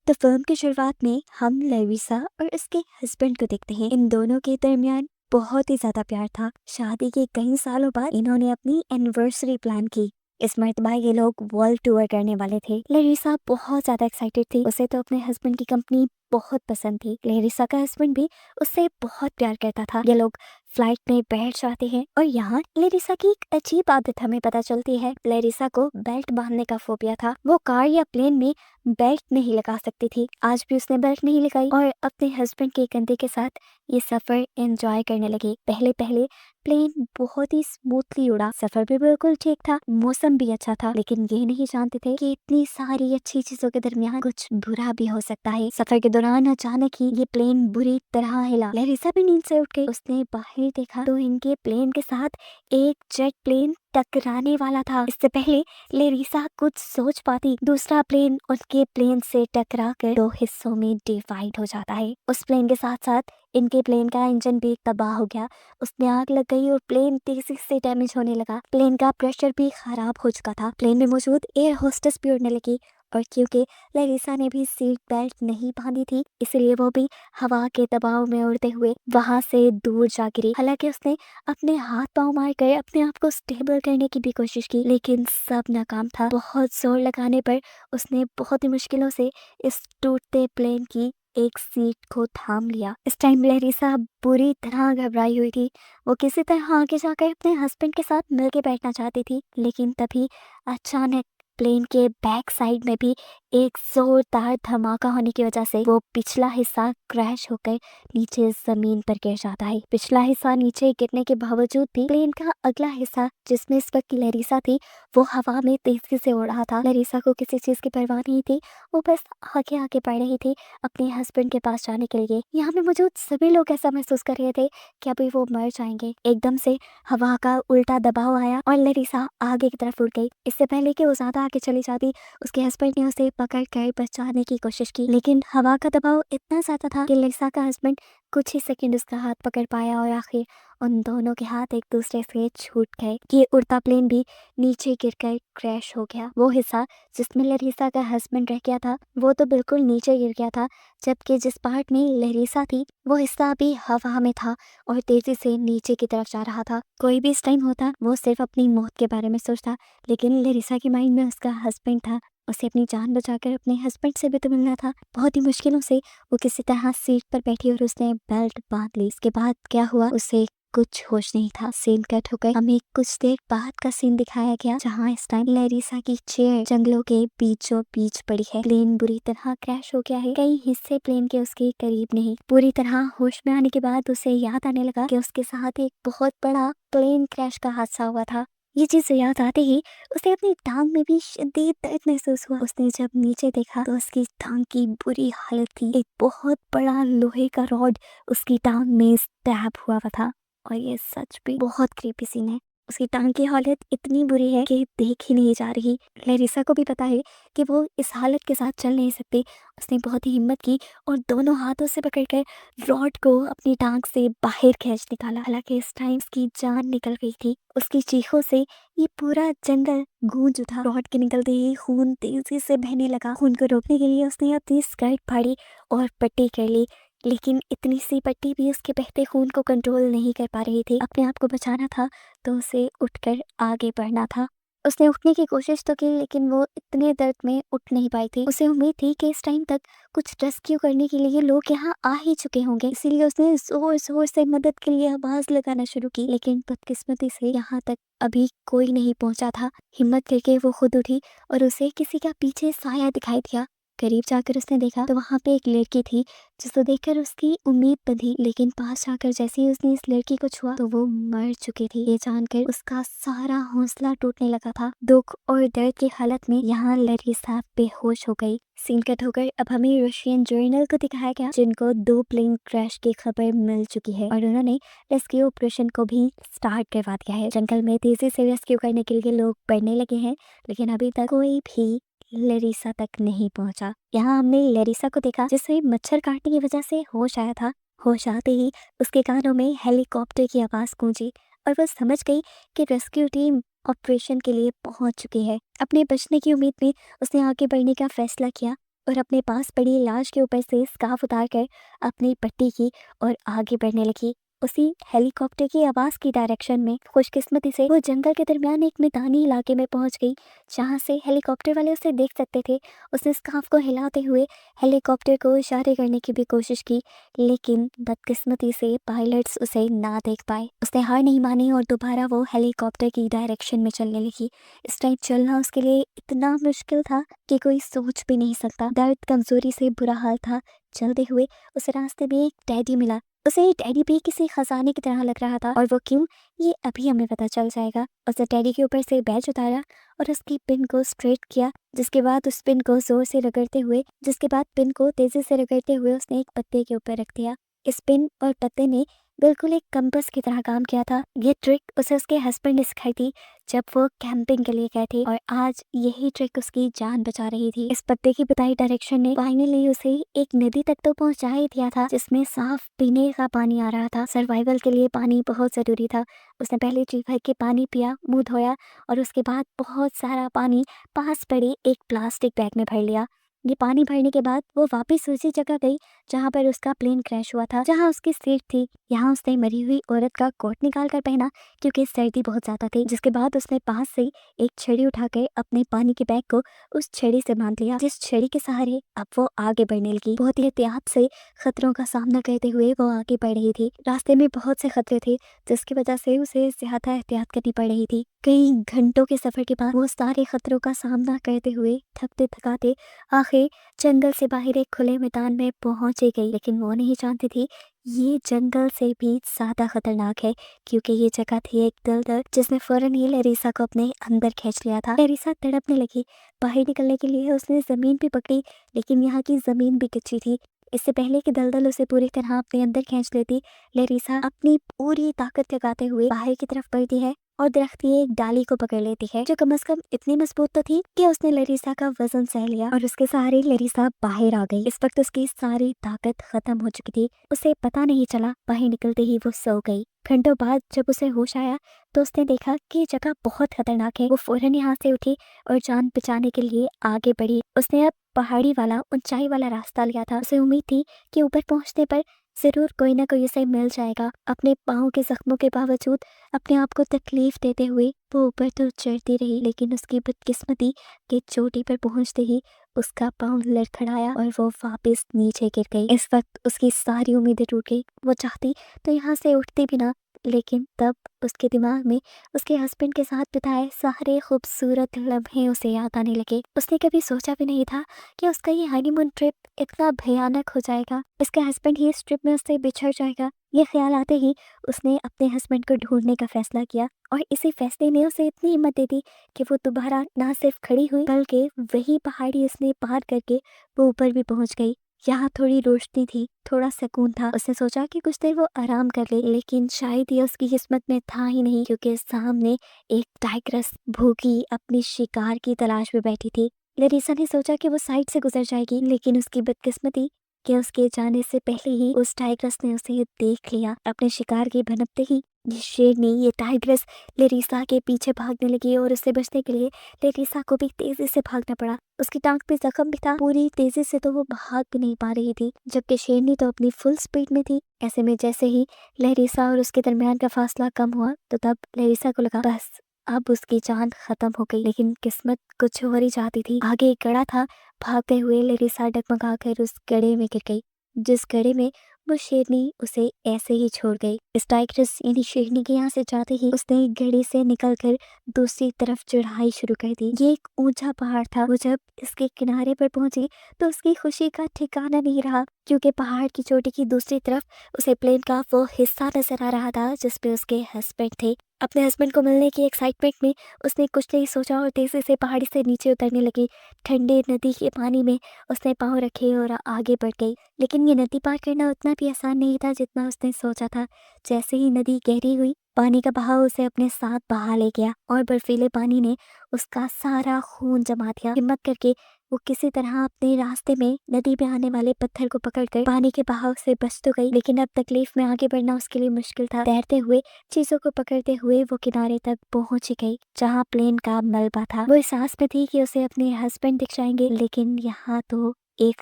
तो फिल्म की शुरुआत में हम लरीसा और उसके हस्बैंड को देखते हैं। इन दोनों के दरमियान बहुत ही ज्यादा प्यार था। शादी के कई सालों बाद इन्होंने अपनी एनिवर्सरी प्लान की। इस मर्तबा ये लोग वर्ल्ड टूर करने वाले थे। लरीसा बहुत ज्यादा एक्साइटेड थी। उसे तो अपने हस्बैंड की कंपनी बहुत पसंद थी। लरीसा का हस्बैंड भी उससे बहुत प्यार करता था। ये लोग फ्लाइट में बैठ जाते हैं और यहाँ लरीसा की एक अजीब आदत हमें पता चलती है। लरीसा को बेल्ट बांधने का फोबिया था। वो कार या प्लेन में बेल्ट नहीं लगा सकती थी। आज भी उसने बेल्ट नहीं लगाई और अपने हस्बैंड के कंधे के साथ ये सफर एंजॉय करने लगी। पहले पहले प्लेन बहुत ही स्मूथली उड़ा। सफर भी बिल्कुल ठीक था, मौसम भी अच्छा था, लेकिन ये नहीं जानते थे कि इतनी सारी अच्छी चीजों के दरमियान कुछ बुरा भी हो सकता है। सफर के दौरान अचानक ही ये प्लेन बुरी तरह हिला। लरीसा भी नींद से उठ गई। उसने बाहर देखा तो इनके प्लेन के साथ एक जेट प्लेन टकराने वाला था। इससे पहले लरीसा कुछ सोच पाती, दूसरा प्लेन उनके प्लेन से टकरा कर 2 हिस्सों में डिवाइड हो जाता है। उस प्लेन के साथ साथ इनके प्लेन का इंजन भी तबाह हो गया। उसमें आग लग गई और प्लेन तेजी से डैमेज होने लगा। प्लेन का प्रेशर भी खराब हो चुका था। प्लेन में मौजूद एयर होस्टेस भी उड़ने लगी और क्योंकि लरीसा ने भी सीट बेल्ट नहीं बांधी थी, इसलिए वो भी हवा के दबाव में उड़ते हुए वहां से दूर जा गिरी। हालांकि उसने अपने हाथ पांव मार कर अपने आप को स्टेबल करने की भी कोशिश की, लेकिन सब नाकाम था। बहुत जोर लगाने पर उसने बहुत ही मुश्किलों से इस टूटते प्लेन की एक सीट को थाम लिया। इस टाइम लरीसा बुरी तरह घबराई हुई थी। वो किसी तरह आगे जाकर अपने हस्बैंड के साथ मिलके बैठना चाहती थी, लेकिन तभी अचानक प्लेन के बैक साइड में भी एक जोरदार धमाका होने की वजह से वो पिछला हिस्सा क्रैश होकर नीचे जमीन पर गिर जाता है। पिछला हिस्सा नीचे गिरने के बावजूद भी प्लेन का अगला हिस्सा, जिसमें इस वक्त लरीसा थी, वो हवा में तेजी से उड़ रहा था। लरीसा को किसी चीज की परवाह नहीं थी। वो बस आगे आगे बढ़ रही थी अपने हस्बैंड के पास जाने के लिए। यहाँ पे मौजूद सभी लोग ऐसा महसूस कर रहे थे कि अभी वो मर जाएंगे। एकदम से हवा का उल्टा दबाव आया और लरीसा आगे की तरफ उड़ गई। इससे पहले कि वो ज्यादा आगे चली जाती, उसके हस्बैंड ने उसे पकड़ कर बचाने की कोशिश की, लेकिन हवा का दबाव इतना ज्यादा था कि लरीसा का हस्बैंड कुछ ही सेकंड उसका हाथ पकड़ पाया और आखिर उन दोनों के हाथ एक दूसरे से छूट गए। ये उड़ता प्लेन भी नीचे गिरकर क्रैश हो गया। वो हिस्सा जिसमें लरीसा का हस्बैंड रह गया था, वो तो बिल्कुल नीचे गिर गया था, जबकि जिस पार्ट में लरीसा थी वो हिस्सा भी हवा में था और तेजी से नीचे की तरफ जा रहा था। कोई भी इस टाइम होता, वो सिर्फ अपनी मौत के बारे में सोचता, लेकिन लरीसा के माइंड में उसका हस्बैंड था। उसे अपनी जान बचाकर अपने हस्बैंड से भी तो मिलना था। बहुत ही मुश्किलों से वो किसी तरह सीट पर बैठी और उसने बेल्ट बांध ली। इसके बाद क्या हुआ उसे कुछ होश नहीं था। सीन कट हो गई। हमें कुछ देर बाद का सीन दिखाया गया, जहाँ इस टाइम लरीसा की चेयर जंगलों के बीचों बीच पड़ी है। प्लेन बुरी तरह क्रैश हो गया है। कई हिस्से प्लेन के उसके करीब नहीं। पूरी तरह होश में आने के बाद उसे याद आने लगा कि उसके साथ एक बहुत बड़ा प्लेन क्रैश का हादसा हुआ था। ये चीज याद आते ही उसे अपनी टांग में भी शदीद दर्द महसूस हुआ। उसने जब नीचे देखा तो उसकी टांग की बुरी हालत थी। एक बहुत बड़ा लोहे का रॉड उसकी टांग में स्टैब हुआ था और ये सच भी बहुत क्रीपी सीन है। उसकी टांग की हालत इतनी बुरी है कि देख ही नहीं जा रही। लरीसा को भी पता है कि वो इस हालत के साथ चल नहीं सकती। उसने बहुत ही हिम्मत की और दोनों हाथों से पकड़कर रॉड को अपनी टांग से बाहर खींच निकाला। हालांकि इस टाइम उसकी जान निकल गई थी। उसकी चीखों से ये पूरा जंगल गूंज उठा। रॉड के निकलते ही खून तेजी से बहने लगा। खून को रोकने के लिए उसने अपनी स्कर्ट फाड़ी और पट्टी कर ली, लेकिन इतनी सी पट्टी भी उसके बहते खून को कंट्रोल नहीं कर पा रही थी। अपने आप को बचाना था तो उसे उठकर आगे बढ़ना था। उसने उठने की कोशिश तो की, लेकिन वो इतने दर्द में उठ नहीं पाई थी। उसे उम्मीद थी कि इस टाइम तक कुछ रेस्क्यू करने के लिए लोग यहाँ आ ही चुके होंगे, इसीलिए उसने जोर जोर से मदद के लिए आवाज लगाना शुरू की, लेकिन बदकिस्मती से यहाँ तक अभी कोई नहीं पहुंचा था। हिम्मत करके वो खुद उठी और उसे किसी का पीछे साया दिखाई दिया। करीब जाकर उसने देखा तो वहां पे एक लड़की थी, जिसे देखकर उसकी उम्मीद बंधी, लेकिन पास जाकर जैसे ही उसने इस लड़की को छुआ तो वो मर चुकी थी। ये जानकर उसका सारा हौसला टूटने लगा था। दुख और दर्द की हालत में यहाँ लरीसा बेहोश हो गई। सीन कट होकर अब हमें रशियन जर्नल को दिखाया गया, जिनको 2 प्लेन क्रैश की खबर मिल चुकी है और उन्होंने रेस्क्यू ऑपरेशन को भी स्टार्ट करवा दिया है। जंगल में तेजी से रेस्क्यू करने के लिए लोग बढ़ने लगे हैं, लेकिन अभी तक कोई भी लरीसा तक नहीं पहुंचा। यहाँ हमने लरीसा को देखा, जिसे मच्छर काटने की वजह से होश आया था। होश आते ही उसके कानों में हेलीकॉप्टर की आवाज गूंजी और वो समझ गई कि रेस्क्यू टीम ऑपरेशन के लिए पहुंच चुकी है। अपने बचने की उम्मीद में उसने आगे बढ़ने का फैसला किया और अपने पास पड़ी लाश के ऊपर से स्कार्फ उतारकर अपनी पट्टी की और आगे बढ़ने लगी। उसी हेलीकॉप्टर की आवाज की डायरेक्शन में खुशकिस्मती से वो जंगल के दरमियान एक मैदानी इलाके में पहुंच गई, जहां से हेलीकॉप्टर वाले उसे देख सकते थे। उसने स्कार्फ को हिलाते हुए हेलीकॉप्टर को इशारे करने की भी कोशिश की, लेकिन बदकिस्मती से पायलट्स उसे ना देख पाए। उसने हार नहीं मानी और दोबारा वो हेलीकॉप्टर की डायरेक्शन में चलने लगी। इस टाइम चलना उसके लिए इतना मुश्किल था कि कोई सोच भी नहीं सकता। दर्द, कमजोरी से बुरा हाल था। चलते हुए उस रास्ते में एक टेडी मिला। उसे ये टेडी भी किसी खजाने की तरह लग रहा था, और वो क्यों, ये अभी हमें पता चल जाएगा। उसने टेडी के ऊपर से बैज उतारा और उसकी पिन को स्ट्रेट किया, जिसके बाद उस पिन को जोर से तेजी से रगड़ते हुए उसने एक पत्ते के ऊपर रख दिया। इस पिन और पत्ते ने बिल्कुल एक कंपास की तरह काम किया था। ये ट्रिक उसे उसके हस्बैंड ने सिखाई थी जब वो कैंपिंग के लिए गए थे, और आज यही ट्रिक उसकी जान बचा रही थी। इस पत्ते की बताई डायरेक्शन ने फाइनली उसे एक नदी तक तो पहुंचा ही दिया था, जिसमें साफ पीने का पानी आ रहा था। सर्वाइवल के लिए पानी बहुत जरूरी था। उसने पहले जी भर के पानी पिया, मुंह धोया और उसके बाद बहुत सारा पानी पास पड़े एक प्लास्टिक बैग में भर लिया। ये पानी भरने के बाद वो वापस उसी जगह गई जहाँ पर उसका प्लेन क्रैश हुआ था, जहाँ उसकी सीट थी। यहाँ उसने मरी हुई औरत का कोट निकाल कर पहना, क्योंकि सर्दी बहुत ज्यादा थी। जिसके बाद उसने पास से एक छड़ी उठाकर अपने पानी के बैग को उस छड़ी से बांध लिया, जिस छड़ी के सहारे अब वो आगे बढ़ने लगी। बहुत ही एहतियात से खतरों का सामना करते हुए वो आगे बढ़ रही थी। रास्ते में बहुत से खतरे थे, जिसकी वजह से उसे ज्यादा एहतियात करनी पड़ रही थी। कई घंटों के सफर के बाद वो सारे खतरों का सामना करते हुए थकते थकाते आखिर जंगल से बाहर एक खुले मैदान में पहुंच ही गई। लेकिन वो नहीं जानती थी ये जंगल से भी ज्यादा खतरनाक है, क्योंकि ये जगह थी एक दलदल, जिसने फौरन ही लरीसा को अपने अंदर खींच लिया था। लरीसा तड़पने लगी। बाहर निकलने के लिए उसने जमीन भी पकड़ी, लेकिन यहाँ की जमीन भी कच्ची थी। इससे पहले कि दलदल उसे पूरी तरह अपने अंदर खींच लेती, लरीसा अपनी पूरी ताकत लगाते हुए बाहर की तरफ बढ़ती है और दरख्त की एक डाली को पकड़ लेती है, जो कम से कम इतनी मजबूत तो थी कि उसने लरीसा का वजन सह लिया और उसके सहारे लरीसा बाहर आ गई। इस वक्त उसकी सारी ताकत खत्म हो चुकी थी। उसे पता नहीं चला, बाहर निकलते ही वो सो गई। घंटों बाद जब उसे होश आया तो उसने देखा कि ये जगह बहुत खतरनाक है। वो फौरन यहाँ से उठी और जान बचाने के लिए आगे बढ़ी। उसने अब पहाड़ी वाला, ऊंचाई वाला रास्ता लिया था। उसे उम्मीद थी कि ऊपर पहुंचने पर जरूर कोई ना कोई उसे मिल जाएगा। अपने पाँव के जख्मों के बावजूद अपने आप को तकलीफ देते हुए वो ऊपर तो चढ़ती रही, लेकिन उसकी बदकिस्मती के चोटी पर पहुंचते ही उसका पाँव लड़खड़ाया और वो वापस नीचे गिर गई। इस वक्त उसकी सारी उम्मीदें टूट गई। वो चाहती तो यहाँ से उठती भी ना, लेकिन तब उसके दिमाग में उसके हस्बैंड के साथ बिताए सारे खूबसूरत लम्हे उसे याद आने लगे। उसने कभी सोचा भी नहीं था कि उसका ये हनीमून ट्रिप इतना भयानक हो जाएगा। उसका हस्बैंड ही इस ट्रिप में उससे बिछड़ जाएगा। ये ख्याल आते ही उसने अपने हस्बैंड को ढूंढने का फैसला किया, और इसी फैसले ने उसे इतनी हिम्मत दे दी कि वो दोबारा ना सिर्फ खड़ी हुई, बल्कि वही पहाड़ी उसने पार करके वो ऊपर भी पहुंच गई। यहाँ थोड़ी रोशनी थी, थोड़ा सुकून था। उसने सोचा कि कुछ देर वो आराम कर ले, लेकिन शायद ये उसकी किस्मत में था ही नहीं, क्योंकि सामने एक टाइग्रेस भूखी अपनी शिकार की तलाश में बैठी थी। लरीसा ने सोचा कि वो साइड से गुजर जाएगी, लेकिन उसकी बदकिस्मती कि उसके जाने से पहले ही उस टाइग्रेस ने उसे देख लिया। अपने शिकार के भनकते ही ये शेरनी, ये टाइग्रेस लरीसा के पीछे भागने लगी, और उससे बचने के लिए लरीसा को भी तेजी से भागना पड़ा। उसकी टांग पे जख्म भी था। पूरी तेजी से तो वो भाग भी नहीं पा रही थी, जबकि शेरनी तो अपनी फुल स्पीड में थी। ऐसे में जैसे ही लरीसा और उसके दरमियान का फासला कम हुआ, तो तब लरीसा को लगा बस अब उसकी जान खत्म हो गई। लेकिन किस्मत कुछ और ही चाहती थी। आगे एक गड़ा था। भागते हुए लरीसा डगमगा कर उस गड्ढे में गिर गई, जिस गड्ढे में वो शेरनी उसे ऐसे ही छोड़ गई। इस टाइग्रेस यानी शेरनी के यहाँ से जाते ही उसने गड्ढे से निकलकर दूसरी तरफ चढ़ाई शुरू कर दी। ये एक ऊंचा पहाड़ था। वो जब इसके किनारे पर पहुंची तो उसकी खुशी का ठिकाना नहीं रहा, क्योंकि पहाड़ की चोटी की दूसरी तरफ उसे प्लेन का वो हिस्सा नजर आ रहा था जिसपे उसके हस्बैंड थे। अपने हस्बैंड को मिलने की एक्साइटमेंट में उसने कुछ नहीं सोचा और तेजी से पहाड़ी से नीचे उतरने लगी। ठंडे नदी के पानी में उसने पाँव रखे और आगे बढ़ गई। लेकिन ये नदी पार करना उतना भी आसान नहीं था जितना उसने सोचा था। जैसे ही नदी गहरी हुई, पानी का बहाव उसे अपने साथ बहा ले गया, और बर्फीले पानी ने उसका सारा खून जमा दिया। हिम्मत करके वो किसी तरह अपने रास्ते में नदी में आने वाले पत्थर को पकड़कर पानी के बहाव से बच तो गई, लेकिन अब तकलीफ में आगे बढ़ना उसके लिए मुश्किल था। तैरते हुए, चीजों को पकड़ते हुए वो किनारे तक पहुंच ही गई, जहाँ प्लेन का मलबा था। वो इस आस में थी कि उसे अपने हस्बैंड दिख जाएंगे, लेकिन यहाँ तो एक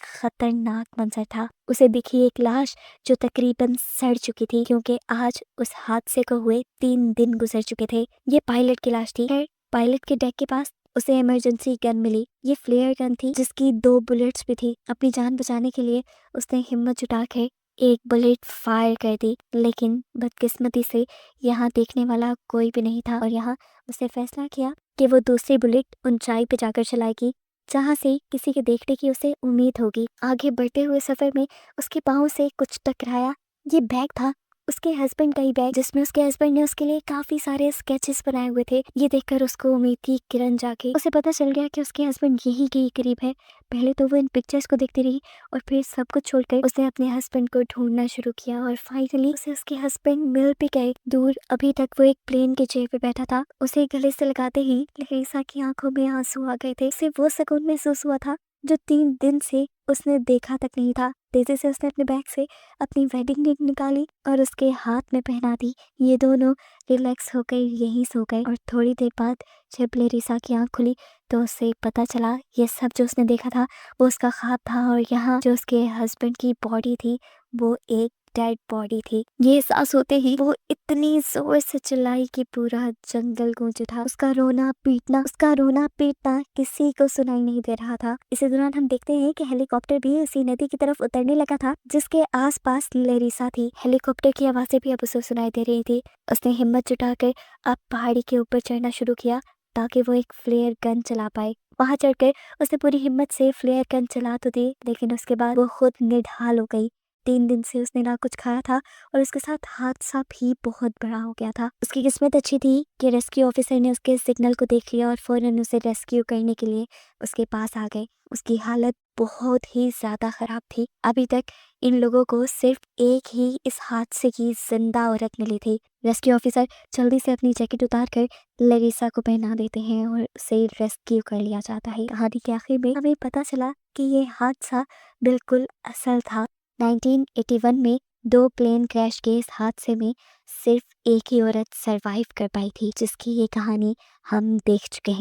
खतरनाक मंजर था। उसे दिखी एक लाश जो तकरीबन सड़ चुकी थी, क्योंकि आज उस हादसे को हुए 3 दिन गुजर चुके थे। ये पायलट की लाश थी। खैर, पायलट के डेक के पास उसे इमरजेंसी गन मिली। ये फ्लेयर गन थी जिसकी 2 बुलेट्स भी थी। अपनी जान बचाने के लिए उसने हिम्मत जुटाकर एक बुलेट फायर कर दी, लेकिन बदकिस्मती से यहाँ देखने वाला कोई भी नहीं था और यहाँ उसने फैसला किया कि वो दूसरी बुलेट ऊंचाई पे जाकर चलाएगी, जहाँ से किसी के देखने की उसे उम्मीद होगी। आगे बढ़ते हुए सफर में उसके पाँव से कुछ टकराया। ये बैग था उसके हस्बैंड का ही बैग, जिसमें उसके हस्बैंड ने उसके लिए काफी सारे स्केचेस बनाए हुए थे। ये देखकर उसको उम्मीद की किरण जाके उसे पता चल गया कि उसके हस्बैंड यही के ही करीब है। पहले तो वो इन पिक्चर्स को देखती रही और फिर सब कुछ छोड़कर उसने अपने हस्बैंड को ढूंढना शुरू किया और फाइनली उसे उसके हस्बैंड मिल भी गए। दूर अभी तक वो एक प्लेन के चेयर पे बैठा था। उसे गले से लगाते ही लरीसा की आंखों में आंसू आ गए थे। उसे वो सुकून महसूस हुआ था जो 3 दिन से उसने देखा तक नहीं था। तेजी से उसने अपने बैग से अपनी वेडिंग रिंग निकाली और उसके हाथ में पहना दी। ये दोनों रिलैक्स होकर यहीं सो गए और थोड़ी देर बाद जब लरीसा की आंख खुली तो उसे पता चला ये सब जो उसने देखा था वो उसका ख्वाब था और यहाँ जो उसके हस्बैंड की बॉडी थी वो एक डेड बॉडी थी। ये एहसास होते ही वो इतनी जोर से चिल्लाई कि पूरा जंगल गूंज उठा। उसका रोना पीटना किसी को सुनाई नहीं दे रहा था। इसी दौरान हम देखते हैं कि हेलीकॉप्टर भी उसी नदी की तरफ उतरने लगा था जिसके आसपास लरीसा थी। हेलीकॉप्टर की आवाजें भी अब उसे सुनाई दे रही थी। उसने हिम्मत जुटाकर अब पहाड़ी के ऊपर चढ़ना शुरू किया ताकि वो एक फ्लेयर गन चला पाए। वहां चढ़कर उसने पूरी हिम्मत से फ्लेयर गन चला तो दी, लेकिन उसके बाद वो खुद निढाल हो गई। 3 दिन से उसने ना कुछ खाया था और उसके साथ हादसा भी बहुत बड़ा हो गया था। उसकी किस्मत अच्छी थी कि रेस्क्यू ऑफिसर ने उसके सिग्नल को देख लिया और फौरन उसे रेस्क्यू करने के लिए उसके पास आ गए। उसकी हालत बहुत ही ज्यादा खराब थी। अभी तक इन लोगों को सिर्फ एक ही इस हादसे की जिंदा औरत मिली थी। रेस्क्यू ऑफिसर जल्दी से अपनी जैकेट उतार कर लरीसा को पहना देते हैं और उसे रेस्क्यू कर लिया जाता है। कहानी के आखिर में हमें पता चला कि ये हादसा बिल्कुल असल था। 1981 में 2 प्लेन क्रैश के इस हादसे में सिर्फ एक ही औरत सरवाइव कर पाई थी, जिसकी ये कहानी हम देख चुके हैं।